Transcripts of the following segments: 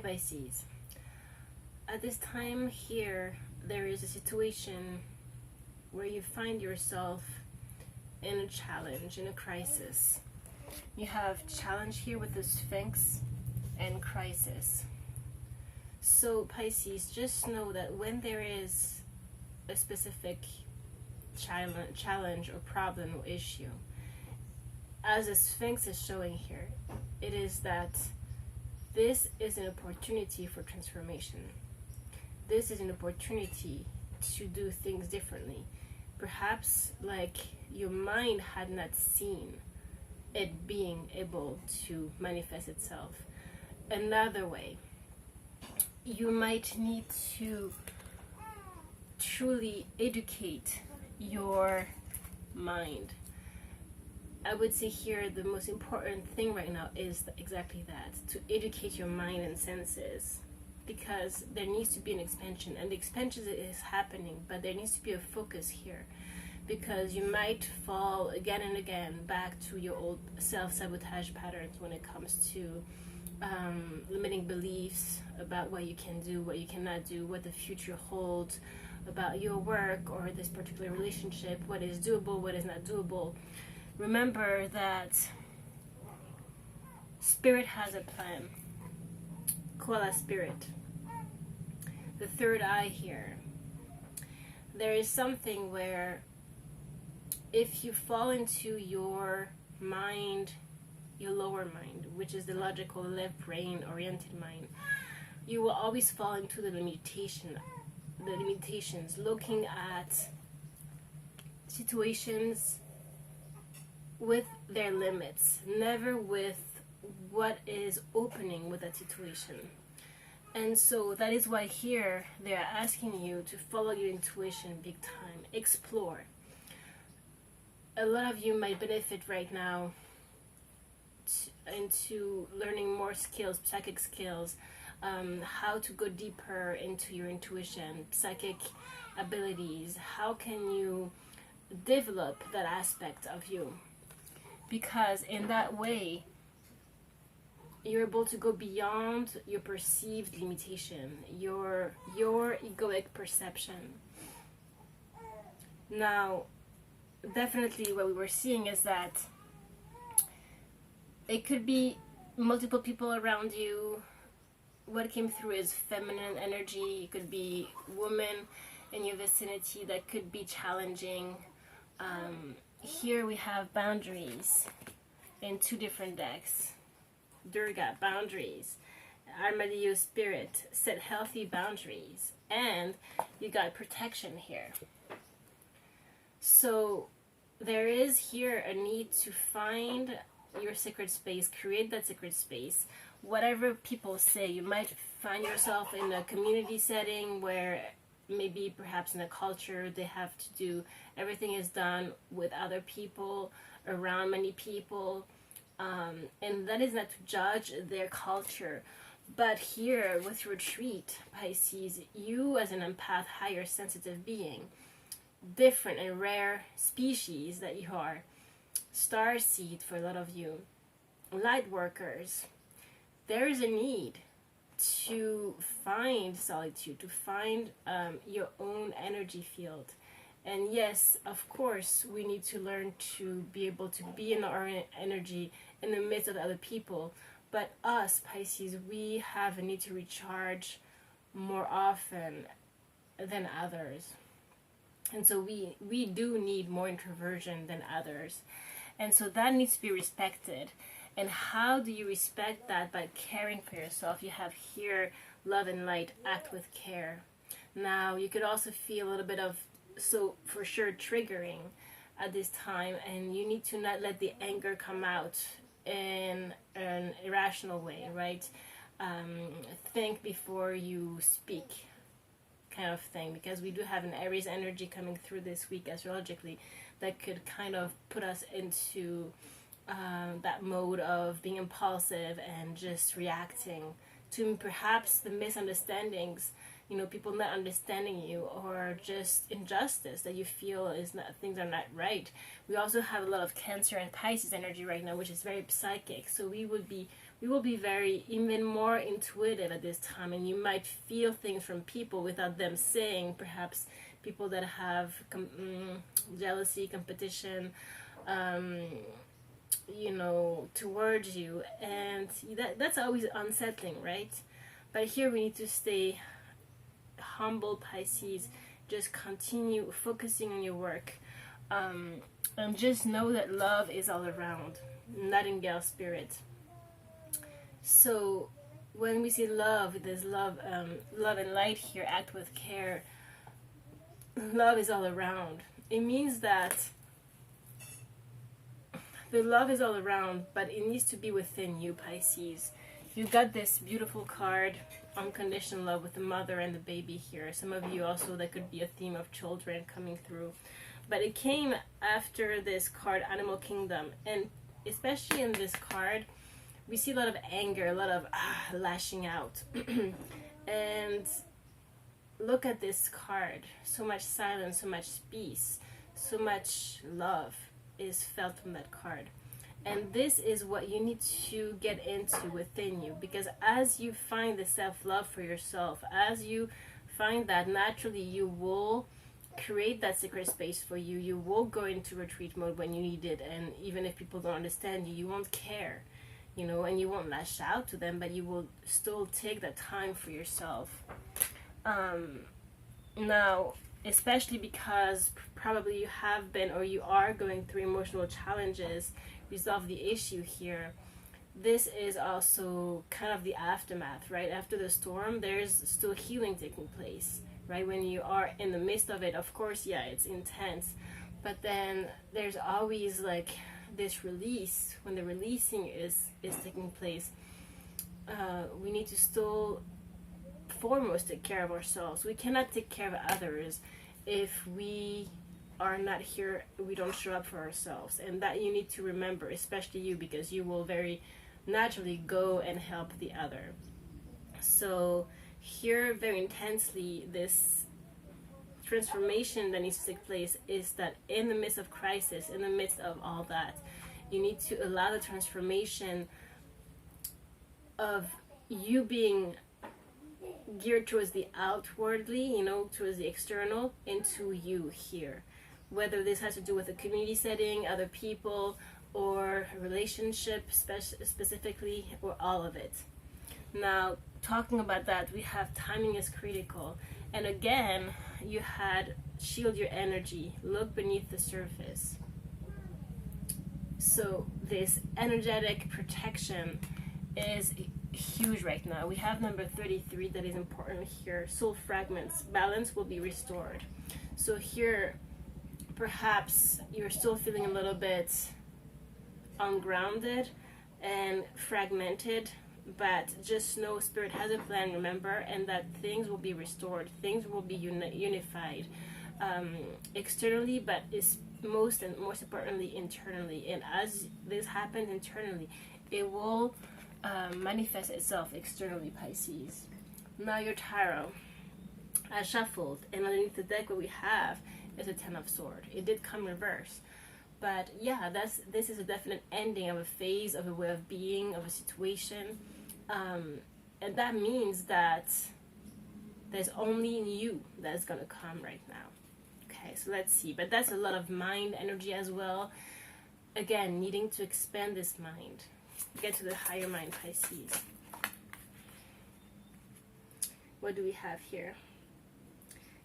Pisces. At this time here, there is a situation where you find yourself in a challenge, in a crisis. You have challenge here with the Sphinx and crisis. So Pisces, just know that when there is a specific challenge or problem or issue, as the Sphinx is showing here, it is that this is an opportunity for transformation. This is an opportunity to do things differently. Perhaps like your mind had not seen it being able to manifest itself. Another way, you might need to truly educate your mind. I would say here the most important thing right now is exactly that, to educate your mind and senses, because there needs to be an expansion, and the expansion is happening, but there needs to be a focus here, because you might fall again and again back to your old self-sabotage patterns when it comes to limiting beliefs about what you can do, what you cannot do, what the future holds about your work or this particular relationship, what is doable, what is not doable. Remember that Spirit has a plan. Koala Spirit. The third eye here. There is something where if you fall into your mind, your lower mind, which is the logical left brain oriented mind, you will always fall into the limitations, looking at situations with their limits, never with what is opening with that situation. And so that is why here they are asking you to follow your intuition big time, explore. A lot of you might benefit right now into learning more skills, psychic skills, how to go deeper into your intuition, psychic abilities. How can you develop that aspect of you? Because in that way, you're able to go beyond your perceived limitation, your egoic perception. Now, definitely what we were seeing is that it could be multiple people around you. What came through is feminine energy. It could be women in your vicinity that could be challenging. Here we have boundaries in two different decks. Durga, boundaries. Armadillo Spirit, set healthy boundaries. And you got protection here. So there is here a need to find your sacred space, create that sacred space. Whatever people say, you might find yourself in a community setting where maybe perhaps in a culture they have to do, everything is done with other people, around many people, and that is not to judge their culture. But here with retreat, Pisces, you as an empath, higher sensitive being, different and rare species that you are, star seed for a lot of you, light workers, there is a need to find solitude, to find your own energy field. And yes, of course, we need to learn to be able to be in our energy in the midst of other people. But us, Pisces, we have a need to recharge more often than others. And so we do need more introversion than others. And so that needs to be respected. And how do you respect that? By caring for yourself. You have here love and light, act with care. Now you could also feel a little bit of, so for sure, triggering at this time, and you need to not let the anger come out in an irrational way, right? Think before you speak, kind of thing, because we do have an Aries energy coming through this week astrologically that could kind of put us into that mode of being impulsive and just reacting to perhaps the misunderstandings, people not understanding you, or just injustice that you feel is not, things are not right. We also have a lot of Cancer and Pisces energy right now, which is very psychic, so we would be you will be very, even more intuitive at this time, and you might feel things from people without them saying. Perhaps people that have jealousy, competition, you know, towards you, and that's always unsettling, right? But here we need to stay humble, Pisces. Just continue focusing on your work, and just know that love is all around. Nightingale spirit. So when we say love, there's love, love and light here. Act with care. Love is all around. It means that the love is all around, but it needs to be within you, Pisces. You got this beautiful card, unconditional love, with the mother and the baby here. Some of you also, that could be a theme of children coming through. But it came after this card, Animal Kingdom. And especially in this card, we see a lot of anger, a lot of lashing out. And look at this card. So much silence, so much peace, so much love is felt from that card. And this is what you need to get into within you, because as you find the self-love for yourself, as you find that, naturally you will create that sacred space for you. You will go into retreat mode when you need it, and even if people don't understand you, you won't care, you know, and you won't lash out to them, but you will still take that time for yourself. Now, especially because probably you have been, or you are going through emotional challenges, resolve the issue here. This is also kind of the aftermath, right? After the storm, there's still healing taking place, right? When you are in the midst of it, of course, yeah, it's intense, but then there's always like this release. When the releasing is taking place, we need to still foremost take care of ourselves. We cannot take care of others if we are not here, we don't show up for ourselves. And that you need to remember, especially you, because you will very naturally go and help the other. So here, very intensely, this transformation that needs to take place is that in the midst of crisis, in the midst of all that, you need to allow the transformation of you being geared towards the outwardly, you know, towards the external, into you here. Whether this has to do with a community setting, other people, or a relationship specifically, or all of it. Now, talking about that, we have timing is critical. And again, you had shield your energy, look beneath the surface. So this energetic protection is huge right now. We have number 33 that is important here. Soul fragments, balance will be restored. So here, perhaps you're still feeling a little bit ungrounded and fragmented, but just know Spirit has a plan, remember, and that things will be restored, things will be unified externally, but is most importantly internally. And as this happens internally, it will manifest itself externally, Pisces. Now your tarot, I shuffled, and underneath the deck what we have is a Ten of Swords. It did come reverse, but yeah, this is a definite ending of a phase, of a way of being, of a situation, and that means that there's only you that's gonna come right now. Okay, so let's see. But that's a lot of mind energy as well. Again, needing to expand this mind, get to the higher mind, Pisces. What do we have here?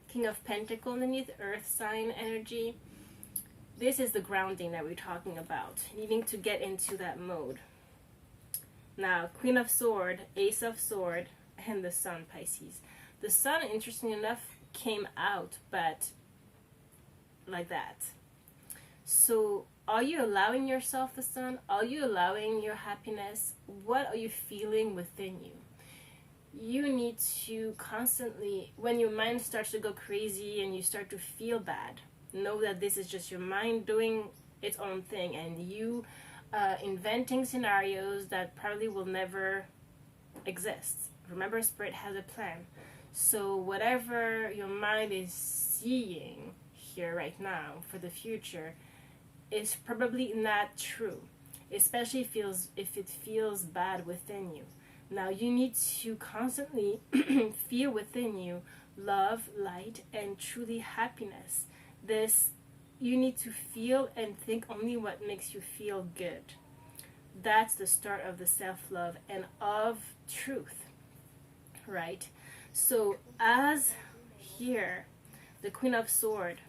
King of Pentacles underneath, earth sign energy. This is the grounding that we're talking about, needing to get into that mode. Now, Queen of Sword, Ace of Sword, and the Sun, Pisces. The Sun, interestingly enough, came out, but like that. So, are you allowing yourself the Sun? Are you allowing your happiness? What are you feeling within you? You need to constantly, when your mind starts to go crazy and you start to feel bad, know that this is just your mind doing its own thing, and you inventing scenarios that probably will never exist. Remember, Spirit has a plan. So whatever your mind is seeing here right now for the future is probably not true. especially if it feels bad within you. Now you need to constantly feel within you love, light, and truly happiness. This, you need to feel and think only what makes you feel good. That's the start of the self-love and of truth, right? So as here, the Queen of Swords,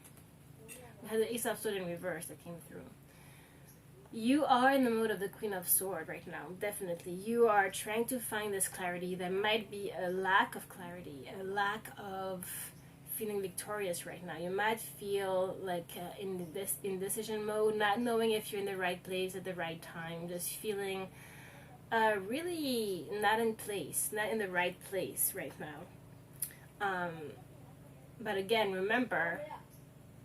we had the Ace of Swords in reverse that came through. You are in the mode of the Queen of Swords right now, definitely. You are trying to find this clarity. There might be a lack of clarity, a lack of feeling victorious right now. You might feel like in this indecision mode, not knowing if you're in the right place at the right time, just feeling really not in place, not in the right place right now. But again, remember,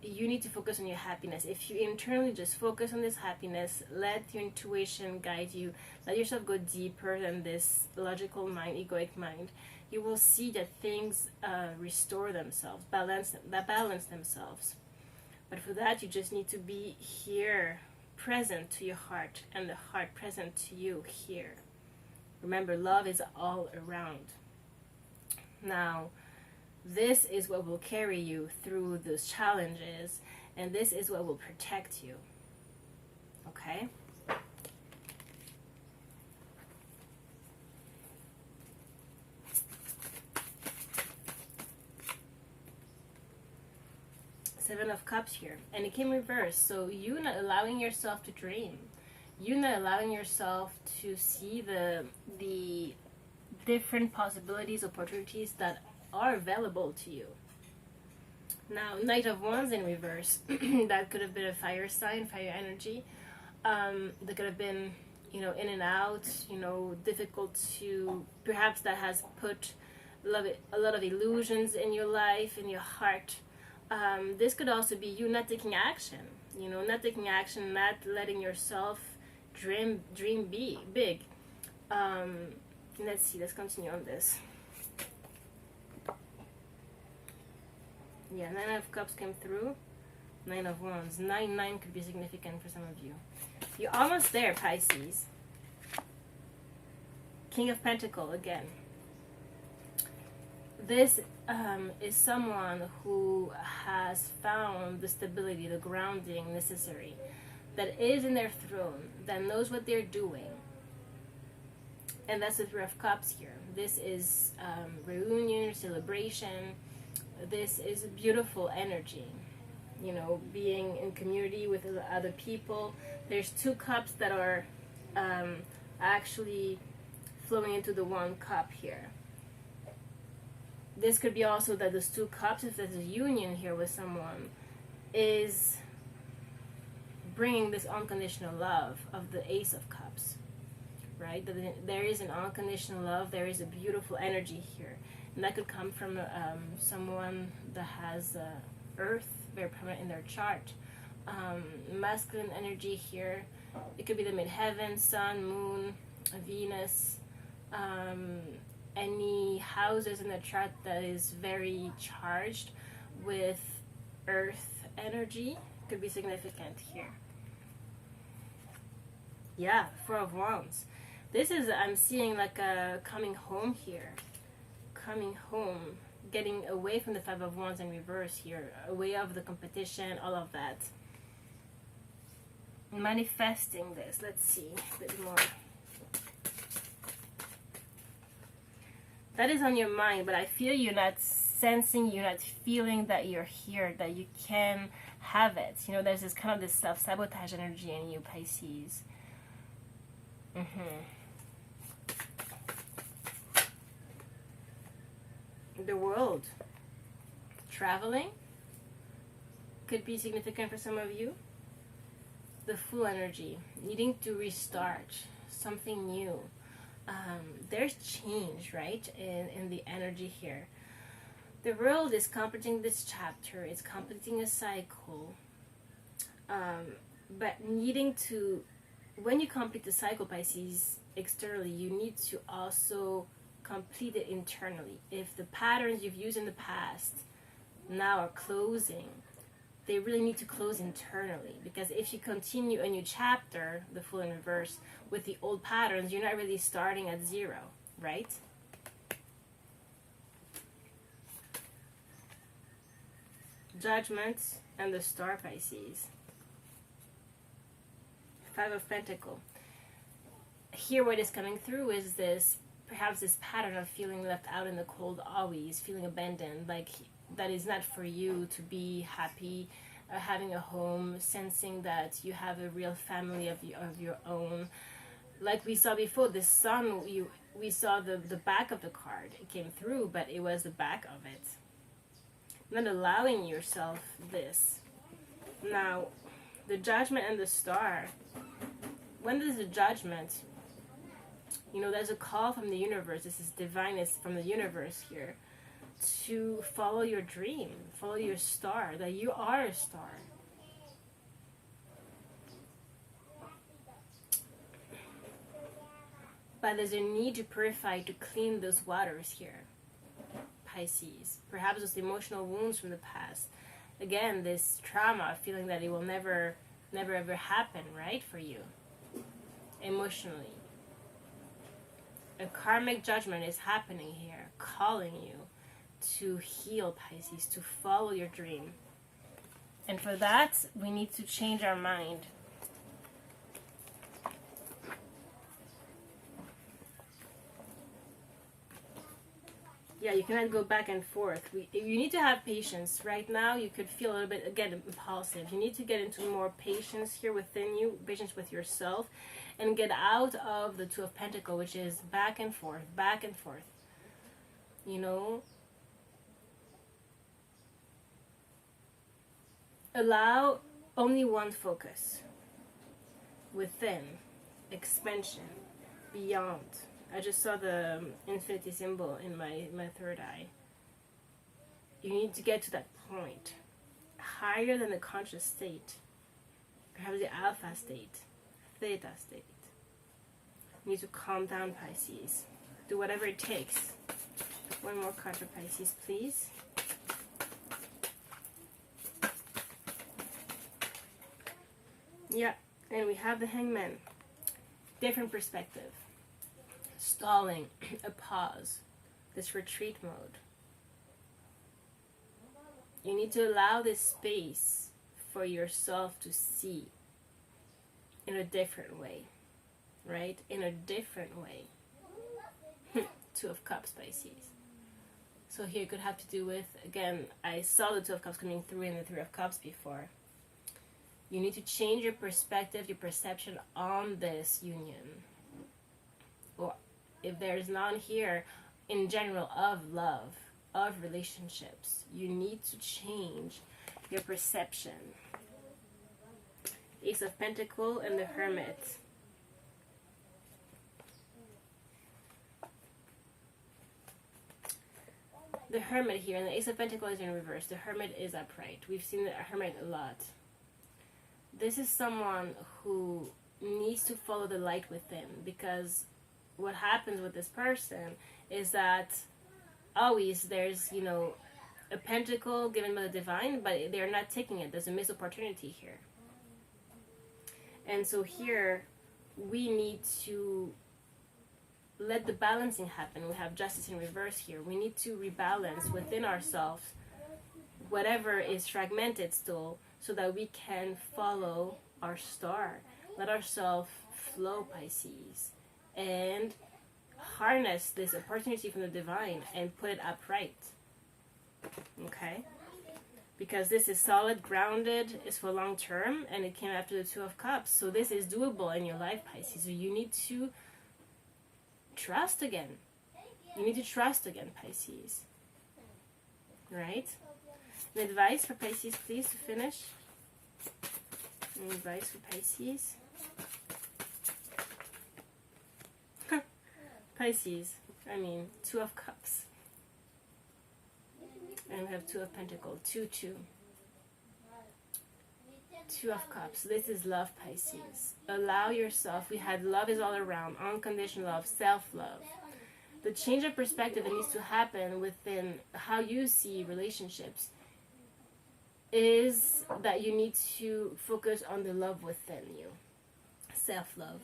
you need to focus on your happiness. If you internally just focus on this happiness, let your intuition guide you, let yourself go deeper than this logical mind, egoic mind, you will see that things restore themselves, balance themselves. But for that, you just need to be here, present to your heart, and the heart present to you here. Remember, love is all around. Now, this is what will carry you through those challenges, and this is what will protect you. Okay? Seven of Cups here, and it came reversed. So you not allowing yourself to dream, you not allowing yourself to see the different possibilities, opportunities that are available to you. Now, Knight of Wands in reverse. That could have been a fire sign, fire energy. That could have been, in and out, difficult to, perhaps that has put a lot of illusions in your life, in your heart. This could also be you not taking action, not taking action, not letting yourself dream big. Let's see, let's continue on this. Yeah, 9 of Cups came through. 9 of Wands. 9 could be significant for some of you. You're almost there, Pisces. King of Pentacles again. This is someone who has found the stability, the grounding necessary, that is in their throne, that knows what they're doing. And that's the Three of Cups here. This is reunion, celebration. This is a beautiful energy, being in community with other people. There's 2 cups that are actually flowing into the 1 cup here. This could be also that those 2 cups, if there's a union here with someone, is bringing this unconditional love of the Ace of Cups, right? There is an unconditional love, there is a beautiful energy here. And that could come from someone that has Earth very prominent in their chart. Masculine energy here. It could be the midheaven, Sun, Moon, Venus. Any houses in the chart that is very charged with Earth energy could be significant here. Yeah, 4 of Wands. This is, I'm seeing like a coming home here. Coming home, getting away from the 5 of Wands in reverse here, away of the competition, all of that. Manifesting this, let's see a bit more. That is on your mind, but I feel you're not sensing, you're not feeling that you're here, that you can have it. There's this kind of this self-sabotage energy in you, Pisces. The World. Traveling could be significant for some of you. The Fool energy, needing to restart something new. There's change, right, in the energy here. The World is completing this chapter. It's completing a cycle. But needing to, when you complete the cycle, Pisces, externally, you need to also complete it internally. If the patterns you've used in the past now are closing, they really need to close internally, because if you continue a new chapter, the Fool in reverse, with the old patterns, you're not really starting at zero, right? Judgment and the Star, Pisces. Five of Pentacles. Here what is coming through is this, perhaps this pattern of feeling left out in the cold always, feeling abandoned, like that is not for you to be happy, having a home, sensing that you have a real family of your own. Like we saw before, the sun, we saw the back of the card. It came through, but it was the back of it. Not allowing yourself this. Now, the Judgment and the Star. When there's a judgment, you know, there's a call from the universe. This is divineness from the universe here, to follow your dream, follow your star, that you are a star. But there's a need to purify, to clean those waters here, Pisces. Perhaps those emotional wounds from the past. Again, this trauma, feeling that it will never ever happen, right, for you, emotionally. A karmic judgment is happening here, calling you to heal, Pisces, to follow your dream. And for that, we need to change our mind. Yeah, you cannot go back and forth. You need to have patience. Right now, you could feel a little bit, again, impulsive. You need to get into more patience here within you, patience with yourself, and get out of the Two of Pentacles, which is back and forth, back and forth. You know? Allow only one focus. Within. Expansion. Beyond. I just saw the infinity symbol in my third eye. You need to get to that point. Higher than the conscious state. Perhaps the alpha state. Theta state. You need to calm down, Pisces. Do whatever it takes. One more card for Pisces, please. Yeah, and we have the Hangman. Different perspective. Stalling, a pause, this retreat mode. You need to allow this space for yourself to see in a different way, right? In a different way. Two of Cups, Pisces. So here it could have to do with, again, I saw the Two of Cups coming through in the Three of Cups before. You need to change your perspective, your perception on this union. Or if there's none here, in general, of love, of relationships, you need to change your perception. Ace of Pentacles and the Hermit. The Hermit here, and the Ace of Pentacles is in reverse. The Hermit is upright. We've seen the Hermit a lot. This is someone who needs to follow the light within, because what happens with this person is that always there's, you know, a pentacle given by the divine, but they're not taking it. There's a missed opportunity here. And so here we need to let the balancing happen. We have justice in reverse here. We need to rebalance within ourselves whatever is fragmented still, so that we can follow our star. Let ourselves flow, Pisces, and harness this opportunity from the divine and put it upright. Okay? Because this is solid, grounded, is for long term, and it came after the Two of Cups. So this is doable in your life, Pisces. So you need to trust again. You need to trust again, Pisces. Right? An advice for Pisces, please, to finish. An advice for Pisces. Pisces, I mean, Two of Cups. And we have Two of Pentacles, 2-2. Two of Cups, this is love, Pisces. Allow yourself, we had love is all around, unconditional love, self-love. The change of perspective that needs to happen within how you see relationships. is that you need to focus on the love within you. Self-love.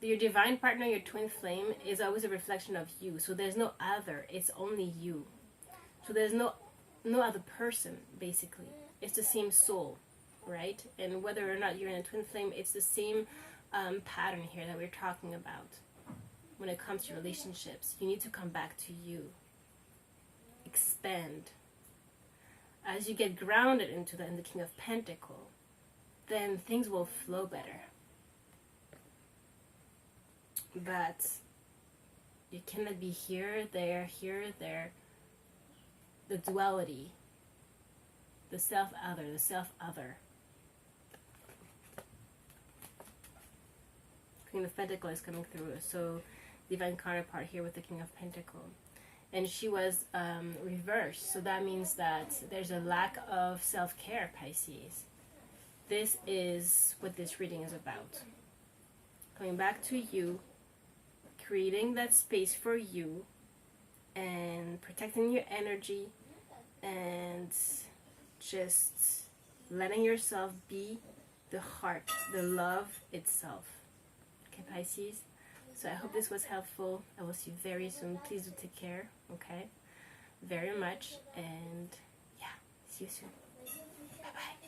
Your divine partner, your twin flame, is always a reflection of you. So there's no other. It's only you. So there's no other person, basically. It's the same soul, right? And whether or not you're in a twin flame, it's the same pattern here that we're talking about. When it comes to relationships, you need to come back to you. Expand. As you get grounded into the King of Pentacles, then things will flow better. But you cannot be here, there, the duality, the self-other. Queen of Pentacles is coming through, so divine counterpart here with the King of Pentacles. And she was reversed, so that means that there's a lack of self-care, Pisces. This is what this reading is about. Coming back to you, creating that space for you, and protecting your energy, and just letting yourself be the heart, the love itself. Okay, Pisces? So I hope this was helpful. I will see you very soon. Please do take care, okay? Very much. And yeah, see you soon. Bye-bye.